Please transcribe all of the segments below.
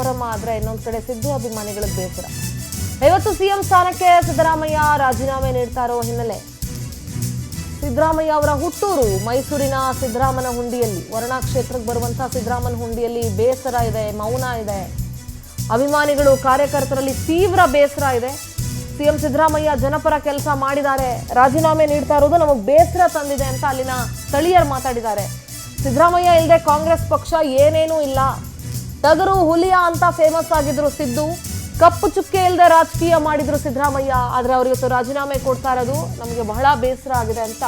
ಸಂಭ್ರಮ ಆದ್ರೆ ಇನ್ನೊಂದ್ ಕಡೆ ಸಿದ್ದು ಅಭಿಮಾನಿಗಳಿಗೆ ಬೇಸರ. ಇವತ್ತು ಸಿಎಂ ಸ್ಥಾನಕ್ಕೆ ಸಿದ್ದರಾಮಯ್ಯ ರಾಜೀನಾಮೆ ನೀಡ್ತಾ ಇರೋ ಹಿನ್ನೆಲೆ ಸಿದ್ದರಾಮಯ್ಯ ಅವರ ಹುಟ್ಟೂರು ಮೈಸೂರಿನ ಸಿದ್ದರಾಮನ ಹುಂಡಿಯಲ್ಲಿ, ವರುಣಾ ಕ್ಷೇತ್ರಕ್ಕೆ ಬರುವಂತಹ ಸಿದ್ದರಾಮನ ಹುಂಡಿಯಲ್ಲಿ ಬೇಸರ ಇದೆ, ಮೌನ ಇದೆ. ಅಭಿಮಾನಿಗಳು ಕಾರ್ಯಕರ್ತರಲ್ಲಿ ತೀವ್ರ ಬೇಸರ ಇದೆ. ಸಿಎಂ ಸಿದ್ದರಾಮಯ್ಯ ಜನಪರ ಕೆಲಸ ಮಾಡಿದ್ದಾರೆ, ರಾಜೀನಾಮೆ ನೀಡ್ತಾ ಇರೋದು ನಮಗೆ ಬೇಸರ ತಂದಿದೆ ಅಂತ ಅಲ್ಲಿನ ಸ್ಥಳೀಯರು ಮಾತಾಡಿದ್ದಾರೆ. ಸಿದ್ದರಾಮಯ್ಯ ಇಲ್ಲದೆ ಕಾಂಗ್ರೆಸ್ ಪಕ್ಷ ಏನೇನೂ ಇಲ್ಲ. ಟಗರು ಹುಲಿಯ ಅಂತ ಫೇಮಸ್ ಆಗಿದ್ರು ಸಿದ್ದು. ಕಪ್ಪು ಚುಕ್ಕೆ ಇಲ್ಲದೆ ರಾಜಕೀಯ ಮಾಡಿದ್ರು ಸಿದ್ದರಾಮಯ್ಯ. ಆದ್ರೆ ಅವ್ರು ಇವತ್ತು ರಾಜೀನಾಮೆ ಕೊಡ್ತಾ ಇರೋದು ನಮಗೆ ಬಹಳ ಬೇಸರ ಆಗಿದೆ ಅಂತ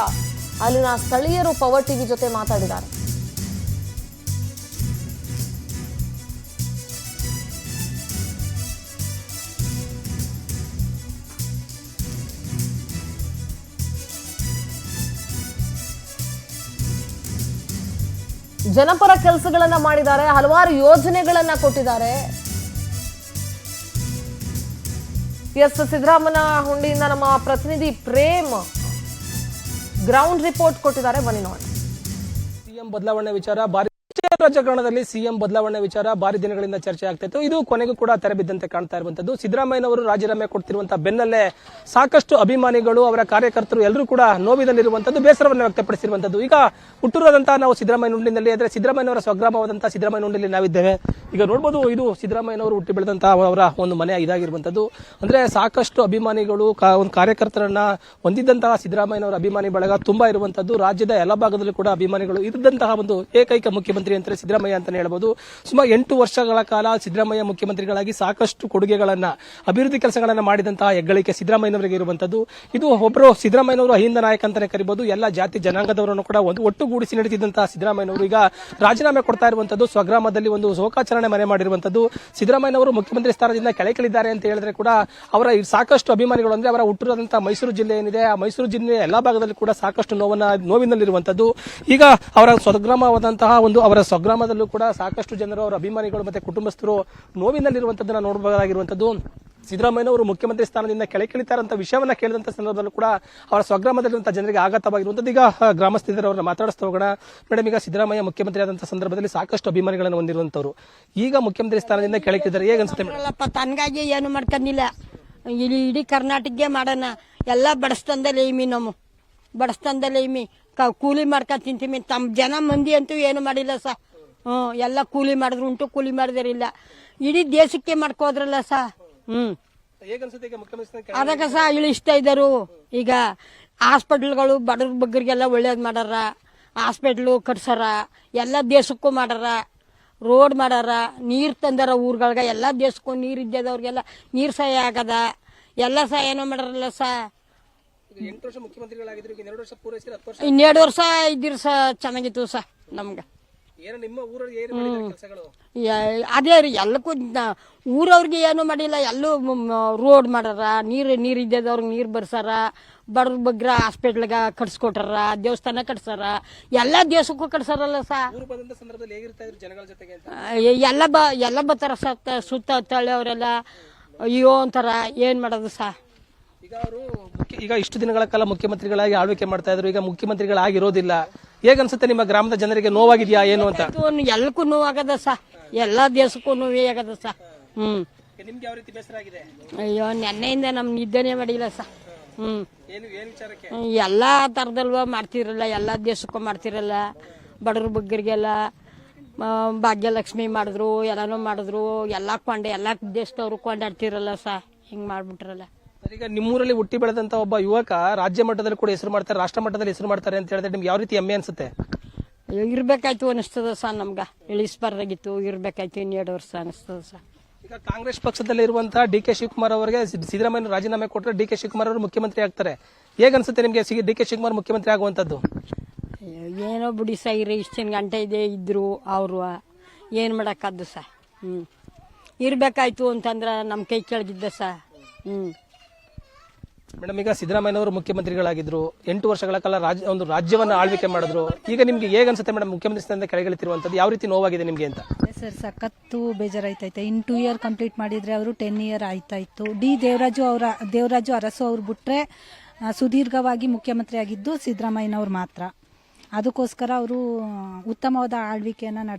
ಅಲ್ಲಿನ ಸ್ಥಳೀಯರು ಪವರ್ ಟಿವಿ ಜೊತೆ ಮಾತಾಡಿದ್ದಾರೆ. ಜನಪರ ಕೆಲಸಗಳನ್ನ ಮಾಡಿದ್ದಾರೆ, ಹಲವಾರು ಯೋಜನೆಗಳನ್ನ ಕೊಟ್ಟಿದ್ದಾರೆ. ಎಸ್, ಸಿದ್ದರಾಮನ ಹುಂಡಿಯಿಂದ ನಮ್ಮ ಪ್ರತಿನಿಧಿ ಪ್ರೇಮ್ ಗ್ರೌಂಡ್ ರಿಪೋರ್ಟ್ ಕೊಟ್ಟಿದ್ದಾರೆ, ಬನ್ನಿ ನೋಡಿ. ಸಿಎಂ ಬದಲಾವಣೆ ವಿಚಾರ ಭಾರಿ ರಾಜಕಾರಣದಲ್ಲಿ ಸಿಎಂ ಬದಲಾವಣೆ ವಿಚಾರ ಭಾರಿ ದಿನಗಳಿಂದ ಚರ್ಚೆ ಆಗ್ತಾ ಇತ್ತು. ಇದು ಕೊನೆಗೂ ಕೂಡ ತೆರೆಬಿದ್ದಂತೆ ಕಾಣ್ತಾ ಇರುವಂತದ್ದು. ಸಿದ್ದರಾಮಯ್ಯನವರು ರಾಜೀನಾಮೆ ಕೊಡ್ತಿರುವಂತಹ ಬೆನ್ನಲ್ಲೇ ಸಾಕಷ್ಟು ಅಭಿಮಾನಿಗಳು, ಅವರ ಕಾರ್ಯಕರ್ತರು ಎಲ್ಲರೂ ಕೂಡ ನೋವಿನಲ್ಲಿರುವಂತದ್ದು, ಬೇಸರವನ್ನು ವ್ಯಕ್ತಪಡಿಸಿರುವಂತದ್ದು. ಈಗ ಹುಟ್ಟೂರಾದಂತಹ ನಾವು ಸಿದ್ದರಾಮಯ್ಯನಹಳ್ಳಿಯಲ್ಲಿ, ಆದರೆ ಸಿದ್ದರಾಮಯ್ಯನವರ ಸ್ವಗ್ರಾಮವಾದಂತಹ ಸಿದ್ದರಾಮಯ್ಯನಹಳ್ಳಿಯಲ್ಲಿ ನಾವಿದ್ದೇವೆ. ಈಗ ನೋಡಬಹುದು, ಇದು ಸಿದ್ದರಾಮಯ್ಯನವರು ಹುಟ್ಟಿ ಬೆಳೆದಂತಹ ಅವರ ಒಂದು ಮನೆ ಇದಾಗಿರುವಂತದ್ದು. ಅಂದ್ರೆ ಸಾಕಷ್ಟು ಅಭಿಮಾನಿಗಳು, ಒಂದು ಕಾರ್ಯಕರ್ತರನ್ನ ಹೊಂದಿದ್ದಂತಹ ಸಿದ್ದರಾಮಯ್ಯನವರ ಅಭಿಮಾನಿ ಬಳಗ ತುಂಬಾ ಇರುವಂತದ್ದು. ರಾಜ್ಯದ ಎಲ್ಲ ಭಾಗದಲ್ಲೂ ಕೂಡ ಅಭಿಮಾನಿಗಳು ಇದ್ದಂತಹ ಒಂದು ಏಕೈಕ ಮುಖ್ಯಮಂತ್ರಿ ಅಂತಾರೆ ಸಿದ್ದರಾಮಯ್ಯ ಅಂತಾನೆ ಹೇಳಬಹುದು. ಸುಮಾರು 8 ವರ್ಷಗಳ ಕಾಲ ಸಿದ್ದರಾಮಯ್ಯ ಮುಖ್ಯಮಂತ್ರಿಗಳಾಗಿ ಸಾಕಷ್ಟು ಕೊಡುಗೆಗಳನ್ನ, ಅಭಿವೃದ್ಧಿ ಕೆಲಸಗಳನ್ನ ಮಾಡಿದಂತಹ ಹೆಗ್ಗಳಿಕೆ ಸಿದ್ದರಾಮಯ್ಯನವರಿಗೆ ಇರುವಂತದ್ದು. ಇದು ಒಬ್ಬರು ಸಿದ್ದರಾಮಯ್ಯನವರು ಅಹಿಂದ ನಾಯಕ ಅಂತಾನೆ ಕರಿಬಹುದು. ಎಲ್ಲ ಜಾತಿ ಜನಾಂಗದವರನ್ನು ಕೂಡ ಒಟ್ಟುಗೂಡಿಸಿ ನಡೆಸಿದಂತಹ ಸಿದ್ದರಾಮಯ್ಯನವರು ಈಗ ರಾಜೀನಾಮೆ ಕೊಡ್ತಾ ಇರುವಂತದ್ದು. ಸ್ವಗ್ರಾಮದಲ್ಲಿ ಒಂದು ಶೋಕಾಚರಣೆ ಮನೆ ಮಾಡಿರುವಂತದ್ದು. ಸಿದ್ದರಾಮಯ್ಯನವರು ಮುಖ್ಯಮಂತ್ರಿ ಸ್ಥಾನದಿಂದ ಕೆಳಗಿಳಿದ್ದಾರೆ ಅಂತ ಹೇಳಿದ್ರೆ ಕೂಡ ಅವರ ಸಾಕಷ್ಟು ಅಭಿಮಾನಿಗಳು, ಅಂದ್ರೆ ಅವರ ಹುಟ್ಟೂರಾದಂತಹ ಮೈಸೂರು ಜಿಲ್ಲೆ ಏನಿದೆ, ಆ ಮೈಸೂರು ಜಿಲ್ಲೆಯ ಎಲ್ಲಾ ಭಾಗದಲ್ಲಿ ಕೂಡ ಸಾಕಷ್ಟು ನೋವಿನಲ್ಲಿರುವಂತದ್ದು. ಈಗ ಅವರ ಸ್ವಗ್ರಾಮವಾದಂತಹ ಅವರ ಸ್ವಗ್ರಾಮದಲ್ಲೂ ಕೂಡ ಸಾಕಷ್ಟು ಜನರು, ಅವರ ಅಭಿಮಾನಿಗಳು ಮತ್ತೆ ಕುಟುಂಬಸ್ಥರು ನೋವಿನಲ್ಲಿರುವಂತದ್ದನ್ನ ನೋಡಬಹುದಾಗಿರುವಂತದ್ದು. ಸಿದ್ದರಾಮಯ್ಯನವರು ಮುಖ್ಯಮಂತ್ರಿ ಸ್ಥಾನದಿಂದ ಕೆಳಗಿಳಿತಾರಂತ ವಿಷಯವನ್ನ ಕೇಳಿದಂತ ಸಂದರ್ಭದಲ್ಲೂ ಕೂಡ ಅವರ ಸ್ವಗ್ರಾಮದಲ್ಲಿರುವಂತಹ ಜನರಿಗೆ ಆಘಾತವಾಗಿರುವಂತದ್ದು. ಈಗ ಗ್ರಾಮಸ್ಥರು ಅವರನ್ನ ಮಾತಾಡಿಸ್ತಾ ಹೋಗೋಣ. ಮೇಡಮ್, ಈಗ ಸಿದ್ದರಾಮಯ್ಯ ಮುಖ್ಯಮಂತ್ರಿ ಆದಂತಹ ಸಂದರ್ಭದಲ್ಲಿ ಸಾಕಷ್ಟು ಅಭಿಮಾನಿಗಳನ್ನು ಹೊಂದಿರುವಂತವರು ಈಗ ಮುಖ್ಯಮಂತ್ರಿ ಸ್ಥಾನದಿಂದ ಕೆಳಗಿಳಿದ್ದಾರೆ, ಹೇಗೆ ಅನ್ಸುತ್ತೆ ಮೇಡಮ್? ತನಗಾಗಿ ಏನು ಮಾಡ್ಕೊಂಡಿಲ್ಲ, ಇಡೀ ಕರ್ನಾಟಕಕ್ಕೆ ಮಾಡೋಣ. ಎಲ್ಲ ಬಡಸ್ತನದಲ್ಲಿ ಇಮಿ, ನಮ್ಮ ಬಡಸ್ತನದಲ್ಲಿ ಇಮಿ ಕೂಲಿ ಮಾಡ್ಕೊಂಡ್ ತಿಂತೀವಿ. ತಮ್ಮ ಜನ ಮಂದಿ ಅಂತೂ ಏನು ಮಾಡಿಲ್ಲ ಸ. ಎಲ್ಲ ಕೂಲಿ ಮಾಡಿದ್ರು ಉಂಟು, ಕೂಲಿ ಮಾಡಿದ್ರಿಲ್ಲ. ಇಡೀ ದೇಶಕ್ಕೆ ಮಾಡ್ಕೋದ್ರಲ್ಲ ಸ. ಅದಕ್ಕ ಸ ಇಳಿಸ್ತಾ ಇದ್ದಾರು. ಈಗ ಹಾಸ್ಪಿಟ್ಲ್ಗಳು ಬಡವ್ರ ಬಗ್ಗರಿಗೆಲ್ಲ ಒಳ್ಳೇದ್ ಮಾಡಾರ, ಹಾಸ್ಪಿಟ್ಲು ಕಟ್ಸಾರ, ಎಲ್ಲ ದೇಶಕ್ಕೂ ಮಾಡಾರ, ರೋಡ್ ಮಾಡಾರ, ನೀರ್ ತಂದಾರ ಊರ್ಗಳ್ಗ. ಎಲ್ಲ ದೇಶಕ್ಕೂ ನೀರ್ ಇದ್ದದವ್ರಿಗೆಲ್ಲ ನೀರ್ ಸಹಾಯ ಆಗದ, ಎಲ್ಲ ಸಹಾಯನೂ ಮಾಡಾರಲ್ಲ ಸ. 8 ವರ್ಷ ಮುಖ್ಯಮಂತ್ರಿಗಳಾಗಿದ್ರು, 2 ವರ್ಷ ಪೂರೈಸಿದ್ರೆ 10 ವರ್ಷ 2 ವರ್ಷ ಇದ್ದಿರ್ ಸ ಚೆನ್ನಾಗಿತ್ತು ಸ ನಮ್ಗ. ನಿಮ್ಮ ಊರಲ್ಲಿ ಏನು ಮಾಡಿದ್ರು ಕೆಲಸಗಳು? ಅದೇ ರೀ, ಎಲ್ಲಕ್ಕೂ ಊರವ್ರಿಗೆ ಏನು ಮಾಡಿಲ್ಲ. ಎಲ್ಲೂ ರೋಡ್ ಮಾಡಾರ, ನೀರ್ ಇದ್ದದವ್ರಿಗೆ ನೀರ್ ಬರ್ಸಾರ, ಬಡವ್ರ ಬಗ್ರ ಹಾಸ್ಪಿಟ್ಲ್ಗ ಕಟ್ಸ್ಕೊಟ್ಟಾರ, ದೇವಸ್ಥಾನ ಕಟ್ಸಾರ, ಎಲ್ಲಾ ದೇಶಕ್ಕೂ ಕಟ್ಸಾರಲ್ಲ ಸ. ಎಲ್ಲ ಬರ್ತಾರ ಸುತ್ತ ತಳ್ಳಿ ಅವರೆಲ್ಲ. ಅಯ್ಯೋ ಅಂತಾರ, ಏನ್ ಮಾಡೋದು ಸ. ಈಗ ಇಷ್ಟು ದಿನಗಳ ಕಾಲ ಮುಖ್ಯಮಂತ್ರಿಗಳಾಗಿ ಆಳ್ವಿಕೆ ಮಾಡ್ತಾ ಇದ್ರು, ಈಗ ಮುಖ್ಯಮಂತ್ರಿಗಳಾಗಿರೋದಿಲ್ಲ. ಹೇಗನ್ಸುತ್ತೆ ನಿಮ್ಮ ಗ್ರಾಮದ ಜನರಿಗೆ? ನೋವಾಗಿದ್ಯಾ ಏನು ಅಂತ? ಎಲ್ಲಕ್ಕೂ ನೋವಾಗದ ಸ, ಎಲ್ಲಾ ದೇಶಕ್ಕೂ ನೋವೇ ಆಗದ ಸ. ನಿಮ್ಗೆ ಯಾವ ರೀತಿ ಬೇಸರ ಆಗಿದೆ? ಅಯ್ಯೋ, ನೆನ್ನೆಯಿಂದ ನಮ್ ನಿದ್ದೆನೆ ಮಾಡಿಲ್ಲ ಸ. ಎಲ್ಲಾ ತರದಲ್ವ ಮಾಡ್ತಿರಲ್ಲ, ಎಲ್ಲಾ ದೇಶಕ್ಕೂ ಮಾಡ್ತಿರಲ್ಲ. ಬಡವ್ರ ಬಗ್ಗರಿಗೆಲ್ಲ ಭಾಗ್ಯಲಕ್ಷ್ಮಿ ಮಾಡಿದ್ರು, ಎಲ್ಲಾನು ಮಾಡಿದ್ರು, ಎಲ್ಲಾ ಕೊಂಡೆ, ಎಲ್ಲಾ ದೇಶದವ್ರು ಕೊಂಡಾಡ್ತಿರಲ್ಲ ಸ. ಹಿಂಗ್ ಮಾಡ್ಬಿಟ್ರಲ್ಲ. ಈಗ ನಿಮ್ಮೂರಲ್ಲಿ ಹುಟ್ಟಿ ಬೆಳೆದಂತ ಒಬ್ಬ ಯುವಕ ರಾಜ್ಯ ಮಟ್ಟದಲ್ಲಿ ಕೂಡ ಹೆಸರು ಮಾಡ್ತಾರೆ, ರಾಷ್ಟ್ರ ಮಟ್ಟದಲ್ಲಿ ಹೆಸರು ಮಾಡ್ತಾರೆ ಅಂತ ಹೇಳಿದ್ರೆ ನಿಮ್ಗೆ ಯಾವ ರೀತಿ ಹೆಮ್ಮೆ ಅನ್ಸುತ್ತೆ? ಇರ್ಬೇಕಾಯ್ತು ಅನಿಸ್ತದ ಸ. ನಮ್ಗ ಇಳಿಸಬಾರ್ದಾಗಿತ್ತು, ಇರ್ಬೇಕಾಯ್ತು. 2 ವರ್ಷ ಅನಿಸ್ತದ ಸ. ಈಗ ಕಾಂಗ್ರೆಸ್ ಪಕ್ಷದಲ್ಲಿ ಇರುವಂತಹ ಡಿ.ಕೆ. ಶಿವಕುಮಾರ್ ಅವರಿಗೆ ಸಿದ್ದರಾಮಯ್ಯ ರಾಜೀನಾಮೆ ಕೊಟ್ಟರೆ ಡಿ.ಕೆ. ಶಿವಕುಮಾರ್ ಅವರು ಮುಖ್ಯಮಂತ್ರಿ ಆಗ್ತಾರೆ. ಹೇಗನ್ಸುತ್ತೆ ನಿಮ್ಗೆ ಡಿ.ಕೆ. ಶಿವಕುಮಾರ್ ಮುಖ್ಯಮಂತ್ರಿ ಆಗುವಂತದ್ದು? ಏನೋ ಬಿಡಿ ಸ, ಇಷ್ಟಿನ ಗಂಟೆ ಇದೆ ಇದ್ರು ಅವರು, ಏನ್ ಮಾಡಕ್ಕಾದ್ದು ಸ. ಇರ್ಬೇಕಾಯ್ತು ಅಂತಂದ್ರ ನಮ್ ಕೈ ಕೆಳಗಿದ್ದ ಸ. ಮೇಡಮ್, ಈಗ ಸಿದ್ದರಾಮಯ್ಯನವರು ಮುಖ್ಯಮಂತ್ರಿಗಳಾಗಿದ್ರು, 8 ವರ್ಷಗಳ ಕಾಲ ಒಂದು ರಾಜ್ಯವನ್ನ ಆಳ್ವಿಕೆ ಮಾಡಿದ್ರು. ಈಗ ನಿಮ್ಗೆ ಹೇಗೆ ಅನ್ಸುತ್ತೆ ಮೇಡಮ್ ಮುಖ್ಯಮಂತ್ರಿ ಸ್ಥಾನದಿಂದ ಕೆಳಗಿಳಿತಿರುವಂತದ್ದು? ಯಾವ ರೀತಿ ನೋವಾಗಿದೆ ನಿಮ್ಗೆ ಅಂತ? ಸರ್, ಸಖತ್ತು ಬೇಜಾರಾಯ್ತೈತೆ. ಇನ್ 2 ಇಯರ್ ಕಂಪ್ಲೀಟ್ ಮಾಡಿದ್ರೆ ಅವರು 10 ಇಯರ್ ಆಯ್ತಾ ಇತ್ತು. ದೇವರಾಜು ಅರಸು ಅವ್ರು ಬಿಟ್ರೆ ಸುದೀರ್ಘವಾಗಿ ಮುಖ್ಯಮಂತ್ರಿ ಆಗಿದ್ದು ಸಿದ್ದರಾಮಯ್ಯನವ್ರು ಮಾತ್ರ. ಅದಕ್ಕೋಸ್ಕರ ಅವರು ಉತ್ತಮವಾದ ಆಳ್ವಿಕೆಯನ್ನು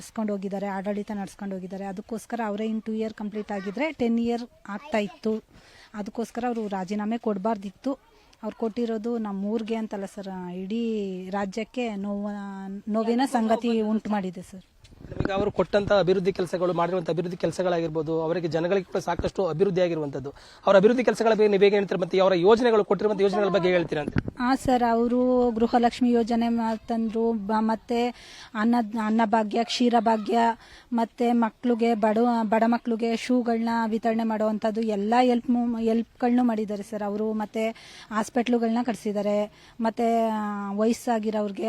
ಆಡಳಿತ ನಡ್ಸ್ಕೊಂಡು ಹೋಗಿದ್ದಾರೆ. ಅದಕ್ಕೋಸ್ಕರ ಅವರೇ ಇನ್ 2 ಇಯರ್ ಕಂಪ್ಲೀಟ್ ಆಗಿದ್ರೆ 10 ಇಯರ್ ಆಗ್ತಾ ಇತ್ತು. ಅದಕ್ಕೋಸ್ಕರ ಅವರು ರಾಜೀನಾಮೆ ಕೊಡಬಾರ್ದಿತ್ತು. ಅವ್ರು ಕೊಟ್ಟಿರೋದು ನಮ್ಮ ಊರಿಗೆ ಅಂತಲ್ಲ ಸರ್, ಇಡೀ ರಾಜ್ಯಕ್ಕೆ ನೋವಿನ ಸಂಗತಿ ಉಂಟು ಮಾಡಿದೆ ಸರ್. ಈಗ ಅವರು ಕೊಟ್ಟಂತ ಅಭಿವೃದ್ಧಿ ಕೆಲಸಗಳು, ಮಾಡಿರುವಂತಹ ಅಭಿವೃದ್ಧಿ ಕೆಲಸಗಳಾಗಿರ್ಬೋದು, ಅವರಿಗೆ ಜನಗಳಿಗೆ ಕೂಡ ಸಾಕಷ್ಟು ಅಭಿವೃದ್ಧಿ ಆಗಿರುವಂತದ್ದು. ಅವರ ಅಭಿವೃದ್ಧಿ ಕೆಲಸಗಳ ಬಗ್ಗೆ ನೀವು ಹೇಗೆ ಹೇಳ್ತೀರಾ, ಮತ್ತೆ ಅವರ ಯೋಜನೆಗಳು ಕೊಟ್ಟಿರುವಂತಹ ಯೋಜನೆಗಳ ಬಗ್ಗೆ ಹೇಳ್ತೀರಾ ಅಂತ? ಸರ್, ಅವರು ಗೃಹಲಕ್ಷ್ಮಿ ಯೋಜನೆ ತಂದ್ರು, ಮತ್ತೆ ಅನ್ನಭಾಗ್ಯ, ಕ್ಷೀರಭಾಗ್ಯ, ಮತ್ತೆ ಮಕ್ಕಳಿಗೆ ಬಡ ಮಕ್ಕಳಿಗೆ ಶೂಗಳನ್ನ ವಿತರಣೆ ಮಾಡುವಂಥದ್ದು ಎಲ್ಲ ಹೆಲ್ಪ್ಗಳನ್ನೂ ಮಾಡಿದ್ದಾರೆ ಸರ್ ಅವರು. ಮತ್ತೆ ಹಾಸ್ಪಿಟ್ಲುಗಳನ್ನ ಕಟ್ಸಿದ್ದಾರೆ. ಮತ್ತೆ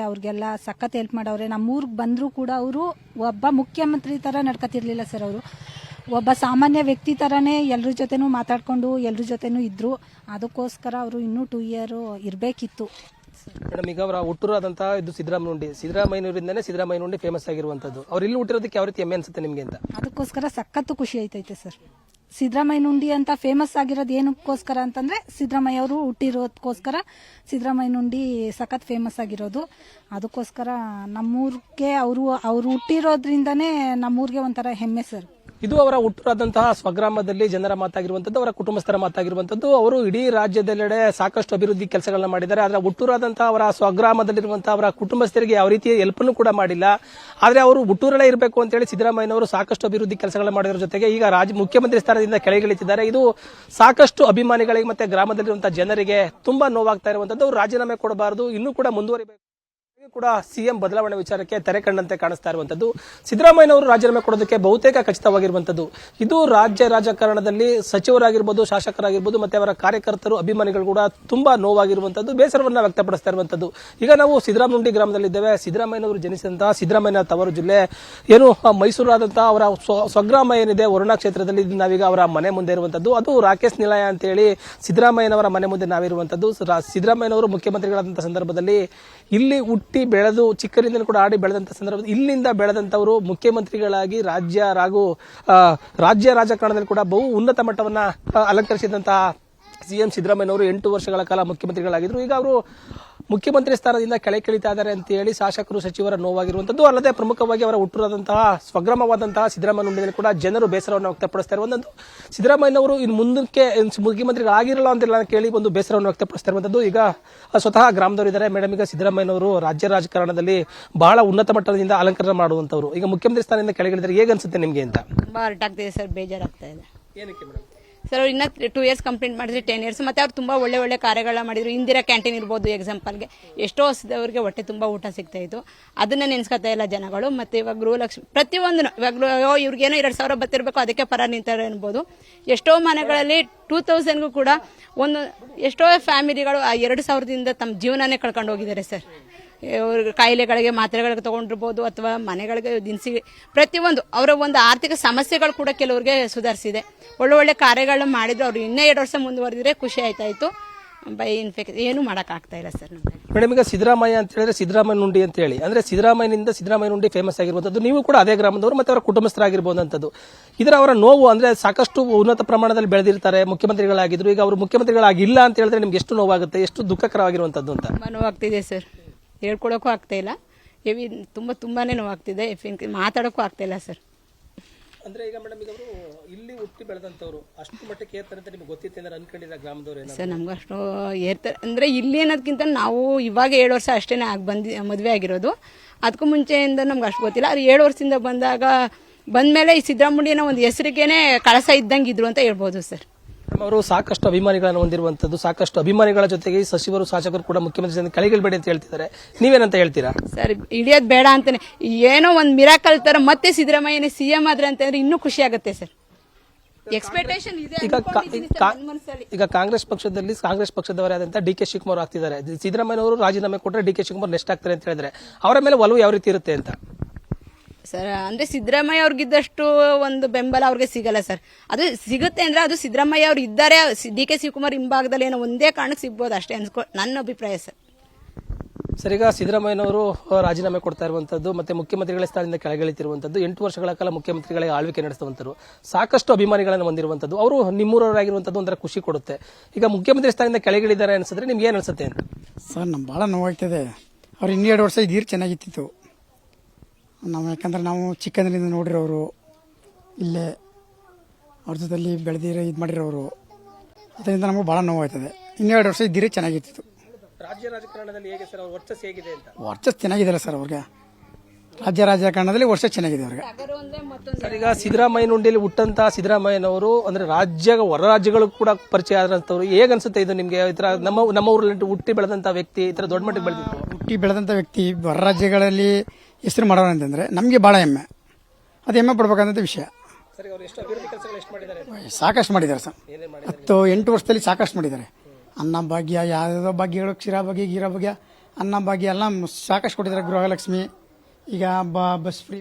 ಅವ್ರಿಗೆಲ್ಲ ಸಖತ್ ಹೆಲ್ಪ್ ಮಾಡವ್ರೆ. ನಮ್ಮೂರಿಗೆ ಬಂದರೂ ಕೂಡ ಅವರು ಒಬ್ಬ ಮುಖ್ಯಮಂತ್ರಿ ತರ ನಡ್ಕತಿರ್ಲಿಲ್ಲ ಸರ್. ಅವರು ಒಬ್ಬ ಸಾಮಾನ್ಯ ವ್ಯಕ್ತಿ ತರನೇ ಎಲ್ಲರ ಜೊತೆನೂ ಮಾತಾಡ್ಕೊಂಡು ಎಲ್ಲರ ಜೊತೆನೂ ಇದ್ರು. ಅದಕ್ಕೋಸ್ಕರ ಅವರು ಇನ್ನೂ 2 ಇಯರ್ ಇರಬೇಕಿತ್ತು. ಮೇಡಮ್, ಈಗ ಅವರ ಹುಟ್ಟೂರಾದಂತಹ ಇದು ಸಿದ್ದರಾಮಯ್ಯನವರಿಂದನೇ ಸಿದ್ದರಾಮಯ್ಯನುಂಡಿ ಫೇಮಸ್ ಆಗಿರುವಂತದ್ದು. ಅವ್ರು ಇಲ್ಲಿ ಹುಟ್ಟಿರೋದಕ್ಕೆ ಯಾವ ರೀತಿ ಹೆಮ್ಮೆ ಅನ್ಸುತ್ತೆ ನಿಮ್ಗೆ ಅಂತ? ಅದಕ್ಕೋಸ್ಕರ ಸಖತ್ತು ಖುಷಿ ಐತೈತೆ ಸರ್. ಸಿದ್ದರಾಮಯ್ಯನುಂಡಿ ಅಂತ ಫೇಮಸ್ ಆಗಿರೋದು ಏನಕ್ಕೋಸ್ಕರ ಅಂತಂದ್ರೆ ಸಿದ್ದರಾಮಯ್ಯ ಅವರು ಹುಟ್ಟಿರೋದಕ್ಕೋಸ್ಕರ ಸಿದ್ದರಾಮಯ್ಯನುಂಡಿ ಸಖತ್ ಫೇಮಸ್ ಆಗಿರೋದು. ಅದಕ್ಕೋಸ್ಕರ ನಮ್ಮೂರ್ಗೆ ಅವ್ರು ಹುಟ್ಟಿರೋದ್ರಿಂದನೇ ನಮ್ಮೂರ್ಗೆ ಒಂಥರ ಹೆಮ್ಮೆ ಸರ್. ಇದು ಅವರ ಹುಟ್ಟೂರಾದಂತಹ ಸ್ವಗ್ರಾಮದಲ್ಲಿ ಜನರ ಮಾತಾಗಿರುವಂತದ್ದು, ಅವರ ಕುಟುಂಬಸ್ಥರ ಮಾತಾಗಿರುವಂತದ್ದು. ಅವರು ಇಡೀ ರಾಜ್ಯದೆಲ್ಲೆಡೆ ಸಾಕಷ್ಟು ಅಭಿವೃದ್ಧಿ ಕೆಲಸಗಳನ್ನ ಮಾಡಿದ್ದಾರೆ. ಆದ್ರೆ ಹುಟ್ಟೂರಾದಂತಹ ಅವರ ಸ್ವಗ್ರಾಮದಲ್ಲಿರುವಂತಹ ಅವರ ಕುಟುಂಬಸ್ಥರಿಗೆ ಯಾವ ರೀತಿಯ ಹೆಲ್ಪ್ ಕೂಡ ಮಾಡಿಲ್ಲ. ಆದ್ರೆ ಅವರು ಹುಟ್ಟೂರಲ್ಲೇ ಇರಬೇಕು ಅಂತ ಹೇಳಿ ಸಿದ್ದರಾಮಯ್ಯನವರು ಸಾಕಷ್ಟು ಅಭಿವೃದ್ಧಿ ಕೆಲಸಗಳನ್ನ ಮಾಡಿದ್ರ ಜೊತೆಗೆ ಈಗ ಮುಖ್ಯಮಂತ್ರಿ ಸ್ಥಾನದಿಂದ ಕೆಳಗಿಳಿತಿದ್ದಾರೆ. ಇದು ಸಾಕಷ್ಟು ಅಭಿಮಾನಿಗಳಿಗೆ ಮತ್ತೆ ಗ್ರಾಮದಲ್ಲಿರುವಂತಹ ಜನರಿಗೆ ತುಂಬಾ ನೋವಾಗ್ತಾ ಇರುವಂತದ್ದು. ಅವರು ರಾಜೀನಾಮೆ ಕೊಡಬಾರದು, ಇನ್ನೂ ಕೂಡ ಮುಂದುವರಿಬೇಕು ಕೂಡ ಸಿಎಂ ಬದಲಾವಣೆ ವಿಚಾರಕ್ಕೆ ತೆರೆ ಕಂಡಂತೆ ಕಾಣಿಸ್ತಾ ಇರುವಂತದ್ದು. ಸಿದ್ದರಾಮಯ್ಯನವರು ರಾಜೀನಾಮೆ ಕೊಡೋದಕ್ಕೆ ಬಹುತೇಕ ಖಚಿತವಾಗಿರುವಂತದ್ದು. ಇದು ರಾಜ್ಯ ರಾಜಕಾರಣದಲ್ಲಿ ಸಚಿವರಾಗಿರ್ಬೋದು, ಶಾಸಕರಾಗಿರ್ಬೋದು, ಮತ್ತೆ ಅವರ ಕಾರ್ಯಕರ್ತರು, ಅಭಿಮಾನಿಗಳು ಕೂಡ ತುಂಬಾ ನೋವಾಗಿರುವಂತದ್ದು, ಬೇಸರವನ್ನ ವ್ಯಕ್ತಪಡಿಸ್ತಾ ಇರುವಂತದ್ದು. ಈಗ ನಾವು ಸಿದ್ದರಾಮನುಂಡಿ ಗ್ರಾಮದಲ್ಲಿದ್ದೇವೆ. ಸಿದ್ದರಾಮಯ್ಯನವರು ಜನಿಸಿದಂತಹ ಸಿದ್ದರಾಮಯ್ಯ ತವರು ಜಿಲ್ಲೆ ಏನು ಮೈಸೂರಾದಂತಹ ಅವರ ಸ್ವಗ್ರಾಮ ಏನಿದೆ ವರುಣಾ ಕ್ಷೇತ್ರದಲ್ಲಿ, ನಾವೀಗ ಅವರ ಮನೆ ಮುಂದೆ ಇರುವಂತದ್ದು. ಅದು ರಾಕೇಶ್ ನಿಲಯ ಅಂತ ಹೇಳಿ ಸಿದ್ದರಾಮಯ್ಯನವರ ಮನೆ ಮುಂದೆ ನಾವಿರುವಂತದ್ದು. ಸಿದ್ದರಾಮಯ್ಯನವರು ಮುಖ್ಯಮಂತ್ರಿಗಳಾದಂತಹ ಸಂದರ್ಭದಲ್ಲಿ ಇಲ್ಲಿ ಹುಟ್ಟಿ ಬೆಳೆದು ಚಿಕ್ಕರಿಂದ ಕೂಡ ಆಡಿ ಬೆಳೆದಂತ ಸಂದರ್ಭದಲ್ಲಿ ಇಲ್ಲಿಂದ ಬೆಳೆದಂತವರು ಮುಖ್ಯಮಂತ್ರಿಗಳಾಗಿ ರಾಜ್ಯ ರಾಜಕಾರಣದಲ್ಲಿ ಕೂಡ ಬಹು ಉನ್ನತ ಮಟ್ಟವನ್ನ ಅಲಂಕರಿಸಿದಂತಹ ಸಿಎಂ ಸಿದ್ದರಾಮಯ್ಯನವರು 8 ವರ್ಷಗಳ ಕಾಲ ಮುಖ್ಯಮಂತ್ರಿಗಳಾಗಿದ್ರು. ಈಗ ಅವರು ಮುಖ್ಯಮಂತ್ರಿ ಸ್ಥಾನದಿಂದ ಕೆಳಗಿಳಿತಾ ಇದ್ದಾರೆ ಅಂತ ಹೇಳಿ ಶಾಸಕರು, ಸಚಿವರ ನೋವಾಗಿರುವಂತದ್ದು. ಅಲ್ಲದೆ ಪ್ರಮುಖವಾಗಿ ಅವರ ಹುಟ್ಟೂರಾದಂತಹ ಸ್ವಗ್ರಾಮವಾದಂತಹ ಸಿದ್ದರಾಮಯ್ಯನವರಲ್ಲಿ ಕೂಡ ಜನರು ಬೇಸರವನ್ನು ವ್ಯಕ್ತಪಡಿಸ್ತಾ ಇರುವಂತದ್ದು. ಸಿದ್ದರಾಮಯ್ಯನವರು ಇನ್ನು ಮುಂದಕ್ಕೆ ಮುಖ್ಯಮಂತ್ರಿಗಳಾಗಿರಲ್ಲ ಅಂತೆಲ್ಲ ಕೇಳಿ ಒಂದು ಬೇಸರವನ್ನು ವ್ಯಕ್ತಪಡಿಸ್ತಾ ಇರುವಂತದ್ದು. ಈಗ ಸ್ವತಃ ಗ್ರಾಮದವರು ಇದ್ದಾರೆ. ಮೇಡಮ್, ಈಗ ಸಿದ್ದರಾಮಯ್ಯನವರು ರಾಜ್ಯ ರಾಜಕಾರಣದಲ್ಲಿ ಬಹಳ ಉನ್ನತ ಮಟ್ಟದಿಂದ ಅಲಂಕರಣ ಮಾಡುವಂತವರು ಈಗ ಮುಖ್ಯಮಂತ್ರಿ ಸ್ಥಾನದಿಂದ ಕೆಳಗಿಳಿದರೆ ಹೇಗೆ ಅನ್ಸುತ್ತೆ ನಿಮ್ಗೆ ಅಂತ? ತುಂಬಾ ಹರ್ಟ್ ಆಗ್ತಿದೆ ಸರ್, ಬೇಜಾರಾಗ್ತಾ ಇದೆ. ಏನಕ್ಕೆ ಮೇಡಮ್? ಸರ್, ಅವ್ರು ಇನ್ನ 2 ಇಯರ್ಸ್ ಕಂಪ್ಲೀಟ್ ಮಾಡಿದ್ರೆ 10 ಇಯರ್ಸ್. ಮತ್ತೆ ಅವ್ರು ತುಂಬಾ ಒಳ್ಳೆ ಕಾರ್ಯಗಳನ್ನ ಮಾಡಿದ್ರು. ಇಂದಿರಾ ಕ್ಯಾಂಟೀನ್ ಇರ್ಬೋದು ಎಕ್ಸಾಂಪಲ್ಗೆ, ಎಷ್ಟೋ ಹಸಿದವರಿಗೆ ಹೊಟ್ಟೆ ತುಂಬಾ ಊಟ ಸಿಗ್ತಾ ಇತ್ತು. ಅದನ್ನ ನೆನ್ಸ್ಕೊತಾ ಇಲ್ಲ ಜನಗಳು. ಮತ್ತೆ ಇವಾಗ ಗೃಹಲಕ್ಷ್ಮಿ ಪ್ರತಿಯೊಂದು ಇವಾಗ ಇವ್ರಿಗೇನೋ 2,000 ಬರ್ತಿರ್ಬೇಕು, ಅದಕ್ಕೆ ಪರ ನಿಂತಾರೆ ಅನ್ಬೋದು. ಎಷ್ಟೋ ಮನೆಗಳಲ್ಲಿ 2000ಗೂ ಕೂಡ ಎಷ್ಟೋ ಫ್ಯಾಮಿಲಿಗಳು 2,000ದಿಂದ ತಮ್ಮ ಜೀವನನೇ ಕಳ್ಕೊಂಡು ಹೋಗಿದ್ದಾರೆ ಸರ್. ಕಾಯಿಲೆಗಳಿಗೆ ಮಾತ್ರೆಗಳಿಗೆ ತಗೊಂಡಿರ್ಬೋದು, ಅಥವಾ ಮನೆಗಳಿಗೆ ದಿನಸಿ, ಪ್ರತಿಯೊಂದು ಅವರ ಒಂದು ಆರ್ಥಿಕ ಸಮಸ್ಯೆಗಳು ಕೂಡ ಕೆಲವರಿಗೆ ಸುಧಾರಿಸಿದೆ. ಒಳ್ಳೆ ಕಾರ್ಯಗಳನ್ನ ಮಾಡಿದ್ರು. ಅವ್ರು ಇನ್ನೂ 2 ವರ್ಷ ಮುಂದುವರೆದಿದ್ರೆ ಖುಷಿ ಆಯ್ತಾ ಇತ್ತು. ಬೈ ಇನ್ಫೆಕ್ಟ್ ಏನು ಮಾಡಕ್ ಆಗ್ತಾ ಇಲ್ಲ ಸರ್ ನಮಗೆ. ಮೇಡಮ್, ಈಗ ಸಿದ್ದರಾಮಯ್ಯ ಅಂತ ಹೇಳಿದ್ರೆ ಸಿದ್ದರಾಮಯ್ಯನುಂಡಿ ಅಂತ ಹೇಳಿ ಅಂದ್ರೆ ಸಿದ್ದರಾಮಯ್ಯನುಂಡಿ ಫೇಮಸ್ ಆಗಿರುವಂತದ್ದು. ನೀವು ಕೂಡ ಅದೇ ಗ್ರಾಮದವರು ಮತ್ತೆ ಅವರ ಕುಟುಂಬಸ್ಥರಾಗಿರ್ಬೋದಂತದ್ದು. ಇದರ ಅವರ ನೋವು ಅಂದ್ರೆ ಸಾಕಷ್ಟು ಉನ್ನತ ಪ್ರಮಾಣದಲ್ಲಿ ಬೆಳೆದಿರ್ತಾರೆ, ಮುಖ್ಯಮಂತ್ರಿಗಳಾಗಿದ್ರು. ಈಗ ಅವರು ಮುಖ್ಯಮಂತ್ರಿಗಳಾಗಿಲ್ಲ ಅಂತ ಹೇಳಿದ್ರೆ ನಿಮ್ಗೆ ಎಷ್ಟು ನೋವಾಗುತ್ತೆ, ಎಷ್ಟು ದುಃಖಕರವಾಗಿರುವಂತದ್ದು ಅಂತ? ತುಂಬಾ ನೋವಾಗ್ತಿದೆ ಸರ್, ಹೇಳ್ಕೊಳಕ್ಕೂ ಆಗ್ತಾ ಇಲ್ಲ. ತುಂಬಾನೇ ನೋವಾಗ್ತಿದೆ. ಮಾತಾಡೋಕ್ಕೂ ಆಗ್ತಾ ಇಲ್ಲ ಸರ್. ಅಂದ್ರೆ ಈಗ ಮೇಡಮ್, ಈಗ ಅವರು ಇಲ್ಲಿ ಹುಟ್ಟಿ ಬೆಳೆದಂತವ್ರು ಅಷ್ಟು ಮಟ್ಟಕ್ಕೆ ಏರ್ತಾರೆ ಅಂತ ನಿಮ್ಗೆ ಗೊತ್ತಿತ್ತು ಅಂದ್ರೆ ಅನ್ಕೊಂಡಿಲ್ಲ ಗ್ರಾಮದವ್ರು? ಸರ್, ನಮ್ಗೆ ಅಷ್ಟು ಏರ್ತಾರೆ ಅಂದ್ರೆ ಇಲ್ಲಿ ಅನ್ನೋದಕ್ಕಿಂತ ನಾವು ಇವಾಗ 7 ವರ್ಷ ಅಷ್ಟೇನೆ ಮದುವೆ ಆಗಿರೋದು. ಅದಕ್ಕೂ ಮುಂಚೆಯಿಂದ ನಮ್ಗೆ ಅಷ್ಟು ಗೊತ್ತಿಲ್ಲ. ಅದು 7 ವರ್ಷದಿಂದ ಬಂದ್ಮೇಲೆ ಈ ಸಿದ್ದರಾಮಯ್ಯನ ಒಂದು ಹೆಸರಿಗೇನೆ ಕಳಸ ಇದ್ದಂಗೆ ಇದ್ರು ಅಂತ ಹೇಳ್ಬೋದು ಸರ್. ಅವರು ಸಾಕಷ್ಟು ಅಭಿಮಾನಿಗಳನ್ನು ಹೊಂದಿರುವಂತದ್ದು. ಸಾಕಷ್ಟು ಅಭಿಮಾನಿಗಳ ಜೊತೆಗೆ ಸಚಿವರು, ಶಾಸಕರು ಕೂಡ ಮುಖ್ಯಮಂತ್ರಿ ಕೆಳಗಿಳಬೇಡಿ ಅಂತ ಹೇಳ್ತಿದ್ದಾರೆ. ನೀವೇನಂತ ಹೇಳ್ತೀರಾ? ಸರ್, ಇಳಿಯೋದು ಬೇಡ ಅಂತಾನೆ. ಏನೋ ಒಂದು ಮಿರಾಕಲ್ ತರ ಮತ್ತೆ ಸಿದ್ದರಾಮಯ್ಯನೇ ಸಿಎಂ ಆದ್ರೆ ಅಂತಂದ್ರೆ ಇನ್ನೂ ಖುಷಿ ಆಗುತ್ತೆ ಸರ್. ಎಕ್ಸ್ಪೆಕ್ಟೇಷನ್ ಇದೆ. ಈಗ ಕಾಂಗ್ರೆಸ್ ಪಕ್ಷದವರೇ ಆದಂತ ಡಿ ಕೆ ಶಿವಕುಮಾರ್ ಆಗ್ತಿದ್ದಾರೆ. ಸಿದ್ದರಾಮಯ್ಯನವರು ರಾಜೀನಾಮೆ ಕೊಟ್ಟರೆ ಡಿ ಕೆ ಶಿವಕುಮಾರ್ ನೆಕ್ಸ್ಟ್ ಆಗ್ತಾರೆ ಅಂತ ಹೇಳಿದ್ರೆ ಅವರ ಮೇಲೆ ಒಲವು ಯಾವ ರೀತಿ ಇರುತ್ತೆ ಅಂತ? ಸರ್, ಅಂದ್ರೆ ಸಿದ್ದರಾಮಯ್ಯ ಅವ್ರಿಗಿದ್ದಷ್ಟು ಒಂದು ಬೆಂಬಲ ಅವ್ರಿಗೆ ಸಿಗಲ್ಲ ಸರ್. ಅದು ಸಿಗುತ್ತೆ ಅಂದ್ರೆ ಅದು ಸಿದ್ದರಾಮಯ್ಯ ಅವ್ರು ಇದ್ದಾರೆ, ಡಿ ಕೆ ಶಿವಕುಮಾರ್ ಹಿಂಭಾಗದಲ್ಲಿ ಏನೋ ಒಂದೇ ಕಾರಣಕ್ಕೆ ಸಿಗ್ಬೋದು ಅಷ್ಟೇ ನನ್ನ ಅಭಿಪ್ರಾಯ ಸರ್. ಸರ್, ಈಗ ಸಿದ್ದರಾಮಯ್ಯನವರು ರಾಜೀನಾಮೆ ಕೊಡ್ತಾ ಇರುವಂತದ್ದು ಮತ್ತೆ ಮುಖ್ಯಮಂತ್ರಿಗಳ ಸ್ಥಾನದಿಂದ ಕೆಳಗಿಳಿತಿರುವಂತದ್ದು. 8 ವರ್ಷಗಳ ಕಾಲ ಮುಖ್ಯಮಂತ್ರಿಗಳಿಗೆ ಆಳ್ವಿಕೆ ನಡೆಸುವಂತರು, ಸಾಕಷ್ಟು ಅಭಿಮಾನಿಗಳನ್ನು ಹೊಂದಿರುವಂತದ್ದು. ಅವರು ನಿಮ್ಮೂರವರಾಗಿರುವಂತದ್ದು ಒಂಥರ ಖುಷಿ ಕೊಡುತ್ತೆ. ಈಗ ಮುಖ್ಯಮಂತ್ರಿ ಸ್ಥಾನದಿಂದ ಕೆಳಗಿಳಿದ್ದಾರೆ ಅನ್ಸಿದ್ರೆ ನಿಮ್ಗೆ ಏನ್ ಅನ್ಸುತ್ತೆ ಅಂತ? ಸರ್, ನಮ್ಗೆ ಬಹಳ ನೋವಾಗ್ತಿದೆ. ಅವ್ರು 2 ವರ್ಷ ಇದ್ದೀರಿ ಚೆನ್ನಾಗಿತ್ತು. ನಾವು ಯಾಕಂದ್ರೆ ನಾವು ಚಿಕ್ಕಂದ್ರಿಂದ ನೋಡಿರೋರು, ಇಲ್ಲೇ ಅವ್ರ ಜೊತೆಲಿ ಬೆಳೆದಿರೋ ಇದು ಮಾಡಿರೋರು, ಅದರಿಂದ ನಮಗೂ ಭಾಳ ನೋವಾಗ್ತದೆ. 2 ವರ್ಷ ಇದ್ದೀರಿ ಚೆನ್ನಾಗಿತ್ತು. ರಾಜ್ಯ ರಾಜಕಾರಣದಲ್ಲಿ ಹೇಗೆ ಸರ್ ಅವ್ರ ವರ್ಚಸ್ ಹೇಗಿದೆ ಅಂತ? ವರ್ಷ ಚೆನ್ನಾಗಿದೆಯಲ್ಲ ಸರ್ ಅವ್ರಿಗೆ. ರಾಜ್ಯ ರಾಜಕಾರಣದಲ್ಲಿ ವರ್ಷ ಚೆನ್ನಾಗಿದೆ ಅವ್ರಿಗೆ. ಸರ್, ಈಗ ಸಿದ್ದರಾಮಯ್ಯ ಹುಂಡಿಯಲ್ಲಿ ಹುಟ್ಟಂತ ಸಿದ್ದರಾಮಯ್ಯನವರು ಅಂದ್ರೆ ಹೊರ ರಾಜ್ಯಗಳು ಕೂಡ ಪರಿಚಯ ಆದಂತವ್ರು. ಹೇಗೆ ಅನ್ಸುತ್ತೆ ಇದು ನಿಮ್ಗೆ? ಈ ತರ ನಮ್ಮ ಊರಲ್ಲಿ ಹುಟ್ಟಿ ಬೆಳೆದಂತ ವ್ಯಕ್ತಿ ಈ ತರ ದೊಡ್ಡ ಮಟ್ಟಿಗೆ ಬೆಳೆದಿತ್ತು. ಹುಟ್ಟಿ ಬೆಳೆದಂಥ ವ್ಯಕ್ತಿ ಹೊರ ರಾಜ್ಯಗಳಲ್ಲಿ ಹೆಸರು ಮಾಡೋರು ಅಂತಂದ್ರೆ ನಮಗೆ ಭಾಳ ಹೆಮ್ಮೆ. ಅದು ಹೆಮ್ಮೆ ಪಡ್ಬೇಕಂತ ವಿಷಯ. ಸರಿ, ಅವರು ಎಷ್ಟು ಅಭಿವೃದ್ಧಿ ಕೆಲಸಗಳು ಎಷ್ಟು ಮಾಡಿದ್ದಾರೆ? ಸಾಕಷ್ಟು ಮಾಡಿದ್ದಾರೆ ಸರ್. 8 ವರ್ಷದಲ್ಲಿ ಸಾಕಷ್ಟು ಮಾಡಿದ್ದಾರೆ. ಅನ್ನ ಭಾಗ್ಯ, ಯಾವುದೋ ಭಾಗ್ಯಗಳು, ಕ್ಷೀರ ಭಾಗ್ಯ, ಗೀರ ಭಾಗ್ಯ, ಅನ್ನ ಭಾಗ್ಯ ಎಲ್ಲ ಸಾಕಷ್ಟು ಕೊಟ್ಟಿದ್ದಾರೆ. ಗೃಹಲಕ್ಷ್ಮಿ, ಈಗ ಬಸ್ ಫ್ರೀ